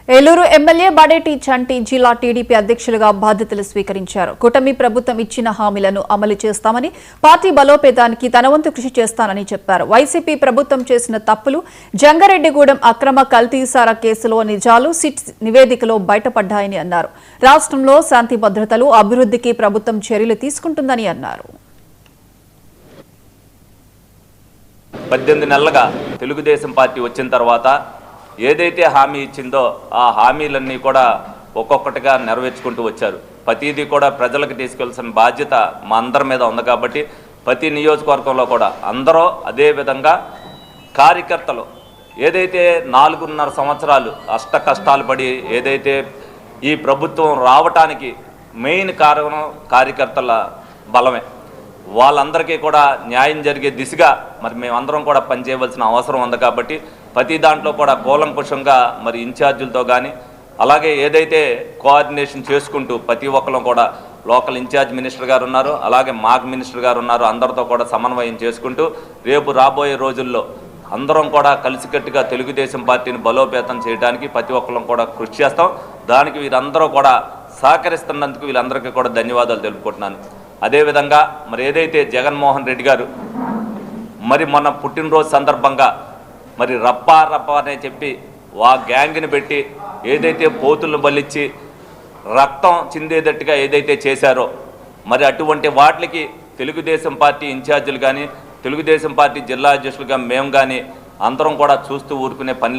Eluru MLA Badeti చంటి జిల్లా TDP అధ్యక్షులుగా బాధ్యతలు స్వీకరించారు. కూటమి ప్రభుత్వం ఇచ్చిన హామీలను అమలు చేస్తామని, పార్టీ బలోపేతానికి తన వంతు కృషి చేస్తానని చెప్పారు. వైసీపీ ప్రభుత్వం చేసిన తప్పులు, జంగారెడ్డిగూడెం అక్రమ కల్తీసారా కేసులో నిజాలు సిట్ నివేదికలో బయటపడ్డాయని అన్నారు. రాష్ట్రంలో శాంతి భద్రతలు, అభివృద్ధికి ప్రభుత్వం చర్యలు తీసుకుంటుందని అన్నారు. 18 నెలలుగా తెలుగుదేశం పార్టీ వచ్చిన తర్వాత ఏదైతే హామీ ఇచ్చిందో ఆ హామీలన్నీ కూడా ఒక్కొక్కటిగా నెరవేర్చుకుంటూ వచ్చారు. ప్రతిదీ కూడా ప్రజలకు తీసుకెళ్లాల్సిన బాధ్యత మా అందరి మీద ఉంది కాబట్టి ప్రతి నియోజకవర్గంలో కూడా అందరూ అదే విధంగా కార్యకర్తలు ఏదైతే 4.5 సంవత్సరాలు అష్ట కష్టాలు పడి ఏదైతే ఈ ప్రభుత్వం రావటానికి మెయిన్ కారణం కార్యకర్తల బలమే. వాళ్ళందరికీ కూడా న్యాయం జరిగే దిశగా మరి మేమందరం కూడా పనిచేయవలసిన అవసరం ఉంది కాబట్టి ప్రతి దాంట్లో కూడా కూలంకుషంగా మరి ఇన్ఛార్జీలతో కానీ అలాగే ఏదైతే కోఆర్డినేషన్ చేసుకుంటూ ప్రతి ఒక్కరు కూడా లోకల్ ఇన్ఛార్జ్ మినిస్టర్ గారు ఉన్నారు, అలాగే మాగ్ మినిస్టర్ గారు ఉన్నారు, అందరితో కూడా సమన్వయం చేసుకుంటూ రేపు రాబోయే రోజుల్లో అందరం కూడా కలిసికట్టుగా తెలుగుదేశం పార్టీని బలోపేతం చేయడానికి ప్రతి ఒక్కరు కూడా కృషి చేస్తాం. దానికి వీరందరూ కూడా సహకరిస్తున్నందుకు వీళ్ళందరికీ కూడా ధన్యవాదాలు తెలుపుకుంటున్నాను. అదేవిధంగా మరి ఏదైతే జగన్మోహన్ రెడ్డి గారు మరి మొన్న పుట్టినరోజు సందర్భంగా మరి రప్ప అనే చెప్పి ఆ గ్యాంగ్ని పెట్టి ఏదైతే పోతులను బలిచ్చి రక్తం చిందేటట్టుగా ఏదైతే చేశారో మరి అటువంటి వాటికి తెలుగుదేశం పార్టీ ఇన్ఛార్జీలు కానీ తెలుగుదేశం పార్టీ జిల్లా అధ్యక్షులుగా మేము కానీ అందరం కూడా చూస్తూ ఊరుకునే పని లేదు.